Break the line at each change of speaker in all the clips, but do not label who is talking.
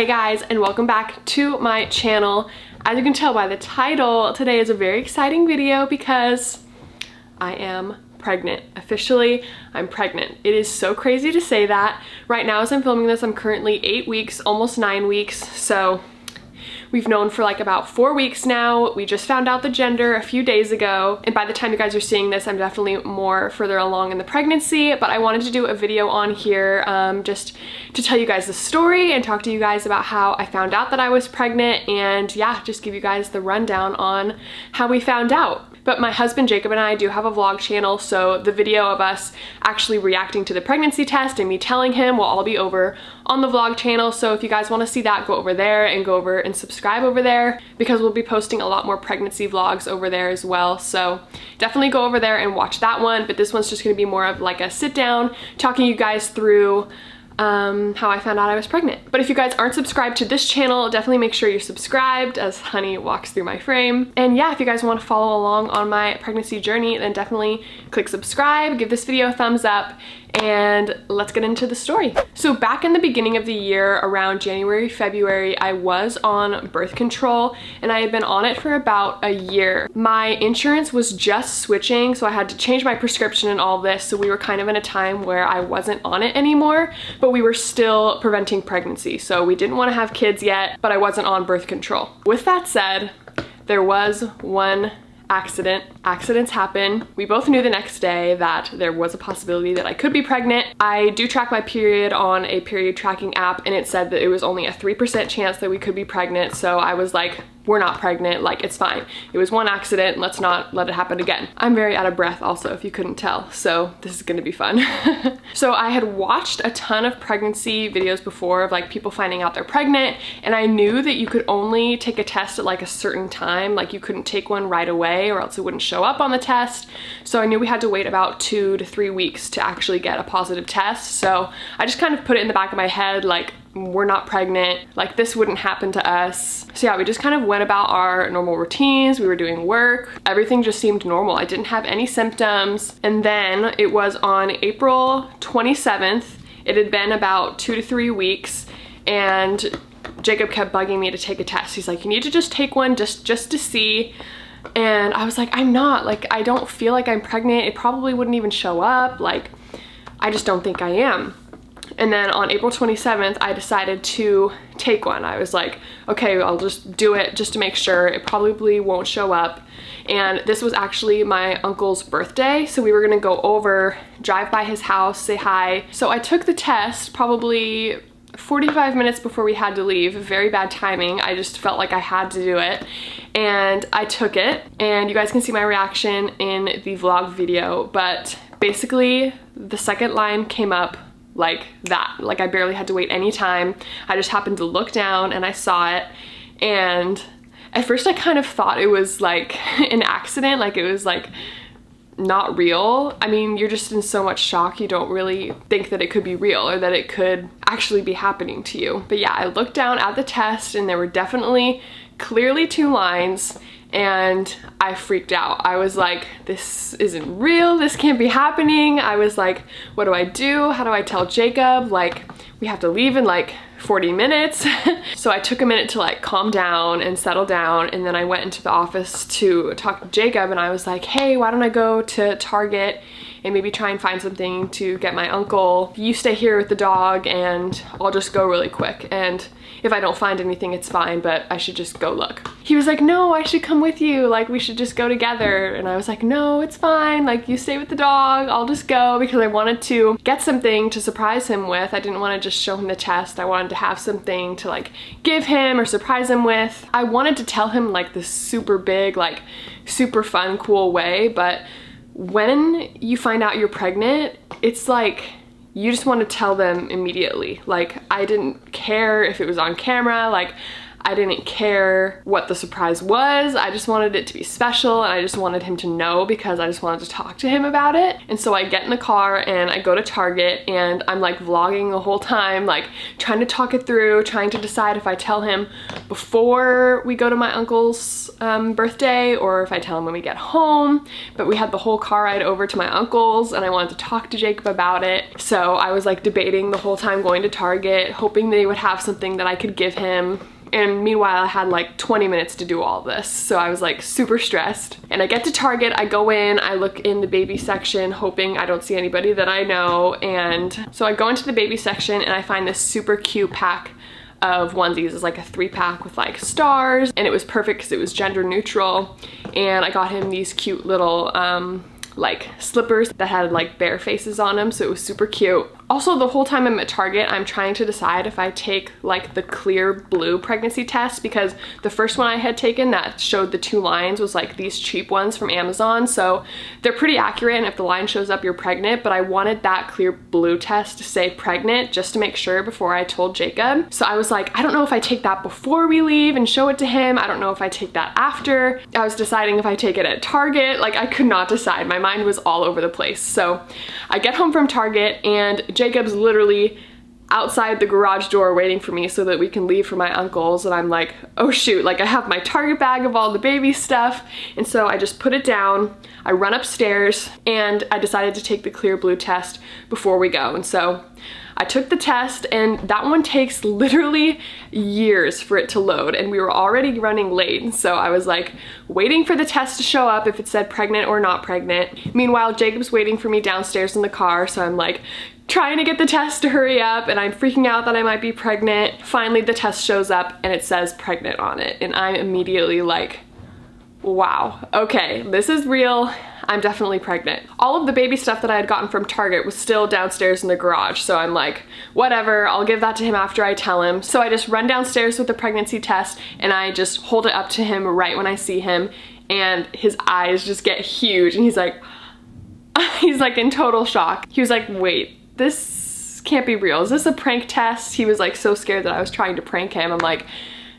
Hey guys, and welcome back to my channel. As you can tell by the title, today is a very exciting video because I am pregnant. Officially, I'm pregnant. It is so crazy to say that. Right now as I'm filming this, I'm currently 8 weeks, almost 9 weeks, so we've known for like about 4 weeks now. We just found out the gender a few days ago, and by the time you guys are seeing this, I'm definitely more further along in the pregnancy, but I wanted to do a video on here just to tell you guys the story and talk to you guys about how I found out that I was pregnant, and yeah, just give you guys the rundown on how we found out. But my husband Jacob and I do have a vlog channel, so the video of us actually reacting to the pregnancy test and me telling him will all be over on the vlog channel. So if you guys want to see that, go over there and go over and subscribe over there, because we'll be posting a lot more pregnancy vlogs over there as well. So definitely go over there and watch that one. But this one's just going to be more of like a sit down, talking you guys through how I found out I was pregnant. But if you guys aren't subscribed to this channel, definitely make sure you're subscribed as Honey walks through my frame. And yeah, if you guys want to follow along on my pregnancy journey, then definitely click subscribe, give this video a thumbs up, and let's get into the story. So back in the beginning of the year, around January, February, I was on birth control, and I had been on it for about a year. My insurance was just switching, so I had to change my prescription and all this, so we were kind of in a time where I wasn't on it anymore, but we were still preventing pregnancy. So we didn't want to have kids yet, but I wasn't on birth control. With that said, there was one accident. Accidents happen. We both knew the next day that there was a possibility that I could be pregnant. I do track my period on a period tracking app, and it said that it was only a 3% chance that we could be pregnant. So I was like, we're not pregnant, like it's fine. It was one accident, let's not let it happen again. I'm very out of breath also, if you couldn't tell, so this is gonna be fun. So I had watched a ton of pregnancy videos before of like people finding out they're pregnant, and I knew that you could only take a test at like a certain time, like you couldn't take one right away or else it wouldn't show up on the test. So I knew we had to wait about 2 to 3 weeks to actually get a positive test. So I just kind of put it in the back of my head, like, we're not pregnant, like this wouldn't happen to us. So yeah, we just kind of went about our normal routines. We were doing work. Everything just seemed normal. I didn't have any symptoms. And then it was on April 27th. It had been about 2 to 3 weeks, and Jacob kept bugging me to take a test. He's like, you need to just take one just to see. And I was like, I'm not, like, I don't feel like I'm pregnant. It probably wouldn't even show up. Like, I just don't think I am. And then on April 27th, I decided to take one. I was like, okay, I'll just do it just to make sure. It probably won't show up. And this was actually my uncle's birthday, so we were gonna go over, drive by his house, say hi. So I took the test probably 45 minutes before we had to leave. Very bad timing. I just felt like I had to do it. And I took it, and you guys can see my reaction in the vlog video, but basically the second line came up like that. Like I barely had to wait any time. I just happened to look down and I saw it, and at first I kind of thought it was like an accident, like it was like not real. I mean, you're just in so much shock, you don't really think that it could be real or that it could actually be happening to you. But yeah, I looked down at the test and there were definitely clearly 2 lines, and I freaked out. I was like, this isn't real, this can't be happening. I was like, what do I do? How do I tell Jacob? Like, we have to leave in like 40 minutes. So I took a minute to like calm down and settle down, and then I went into the office to talk to Jacob, and I was like, hey, why don't I go to Target and maybe try and find something to get my uncle. You stay here with the dog and I'll just go really quick, and if I don't find anything, it's fine, but I should just go look. He was like, no, I should come with you. Like, we should just go together. And I was like, no, it's fine. Like, you stay with the dog, I'll just go, because I wanted to get something to surprise him with. I didn't want to just show him the test. I wanted to have something to like give him or surprise him with. I wanted to tell him like this super big, like super fun, cool way, but when you find out you're pregnant, it's like, you just want to tell them immediately. Like, I didn't care if it was on camera. Like, I didn't care what the surprise was. I just wanted it to be special, and I just wanted him to know because I just wanted to talk to him about it. And so I get in the car and I go to Target, and I'm like vlogging the whole time, like trying to talk it through, trying to decide if I tell him before we go to my uncle's birthday or if I tell him when we get home. But we had the whole car ride over to my uncle's and I wanted to talk to Jacob about it. So I was like debating the whole time going to Target, hoping they would have something that I could give him. And meanwhile, I had like 20 minutes to do all this. So I was like super stressed. And I get to Target, I go in, I look in the baby section, hoping I don't see anybody that I know. And so I go into the baby section and I find this super cute pack of onesies. It's like a 3-pack with like stars, and it was perfect because it was gender neutral. And I got him these cute little like slippers that had like bear faces on them, so it was super cute. Also, the whole time I'm at Target, I'm trying to decide if I take like the clear blue pregnancy test, because the first one I had taken that showed the 2 lines was like these cheap ones from Amazon, so they're pretty accurate, and if the line shows up you're pregnant, but I wanted that clear blue test to say pregnant just to make sure before I told Jacob. So I was like, I don't know if I take that before we leave and show it to him. I don't know if I take that after. I was deciding if I take it at Target. Like, I could not decide. My mind was all over the place. So I get home from Target and Jacob's literally outside the garage door waiting for me so that we can leave for my uncle's, and I'm like, oh shoot, like I have my Target bag of all the baby stuff. And so I just put it down, I run upstairs, and I decided to take the clear blue test before we go. And so I took the test, and that one takes literally years for it to load, and we were already running late. So I was like waiting for the test to show up if it said pregnant or not pregnant. Meanwhile, Jacob's waiting for me downstairs in the car, so I'm like trying to get the test to hurry up, and I'm freaking out that I might be pregnant. Finally, the test shows up and it says pregnant on it, and I'm immediately like, wow, okay, this is real. I'm definitely pregnant. All of the baby stuff that I had gotten from Target was still downstairs in the garage, so I'm like, whatever, I'll give that to him after I tell him. So I just run downstairs with the pregnancy test, and I just hold it up to him right when I see him, and his eyes just get huge, and he's like in total shock. He was like, wait, this can't be real. Is this a prank test? He was like so scared that I was trying to prank him. I'm like,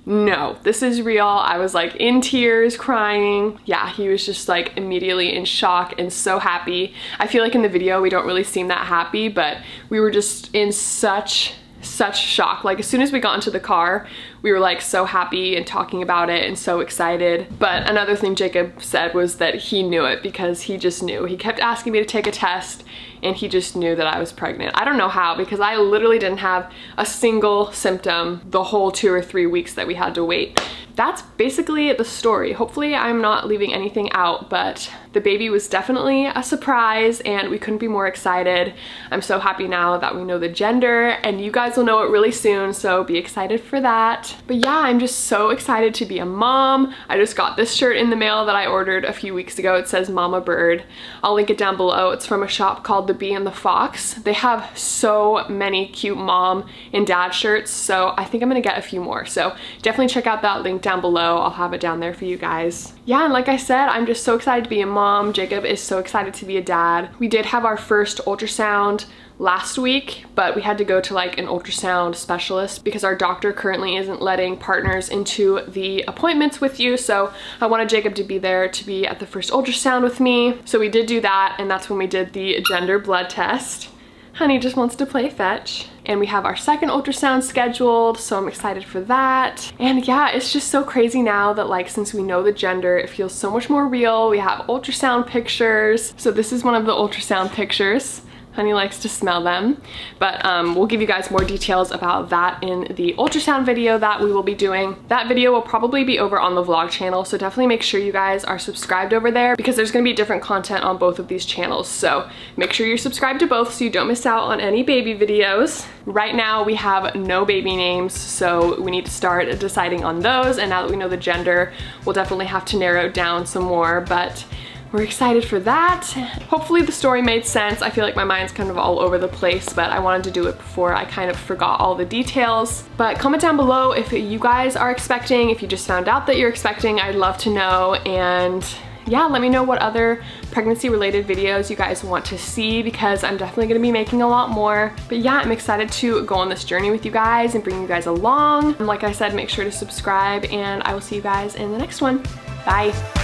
no, this is real. I was like in tears, crying. Yeah, he was just like immediately in shock and so happy. I feel like in the video we don't really seem that happy, but we were just in such shock. Like, as soon as we got into the car, we were like so happy and talking about it and so excited. But another thing Jacob said was that he knew it, because he just knew. He kept asking me to take a test, and he just knew that I was pregnant. I don't know how, because I literally didn't have a single symptom the whole 2 or 3 weeks that we had to wait. That's basically the story. Hopefully I'm not leaving anything out, but the baby was definitely a surprise and we couldn't be more excited. I'm so happy now that we know the gender, and you guys will know it really soon, so be excited for that. But yeah, I'm just so excited to be a mom. I just got this shirt in the mail that I ordered a few weeks ago. It says Mama Bird. I'll link it down below. It's from a shop called The Bee and the Fox. They have so many cute mom and dad shirts, so I think I'm gonna get a few more. So definitely check out that link down below. I'll have it down there for you guys. Yeah, and like I said, I'm just so excited to be a mom. Jacob is so excited to be a dad. We did have our first ultrasound last week, but we had to go to like an ultrasound specialist because our doctor currently isn't letting partners into the appointments with you. So I wanted Jacob to be there to be at the first ultrasound with me. So we did do that, and that's when we did the gender blood test. Honey just wants to play fetch. And we have our second ultrasound scheduled, so I'm excited for that. And yeah, it's just so crazy now that like, since we know the gender, it feels so much more real. We have ultrasound pictures. So this is one of the ultrasound pictures. Honey likes to smell them, but we'll give you guys more details about that in the ultrasound video that we will be doing. That video will probably be over on the vlog channel, so definitely make sure you guys are subscribed over there, because there's gonna be different content on both of these channels. So make sure you're subscribed to both so you don't miss out on any baby videos. Right now we have no baby names, so we need to start deciding on those, and now that we know the gender, we'll definitely have to narrow it down some more, but we're excited for that. Hopefully the story made sense. I feel like my mind's kind of all over the place, but I wanted to do it before I kind of forgot all the details. But comment down below if you guys are expecting, if you just found out that you're expecting, I'd love to know. And yeah, let me know what other pregnancy related videos you guys want to see, because I'm definitely gonna be making a lot more. But yeah, I'm excited to go on this journey with you guys and bring you guys along. And like I said, make sure to subscribe, and I will see you guys in the next one. Bye.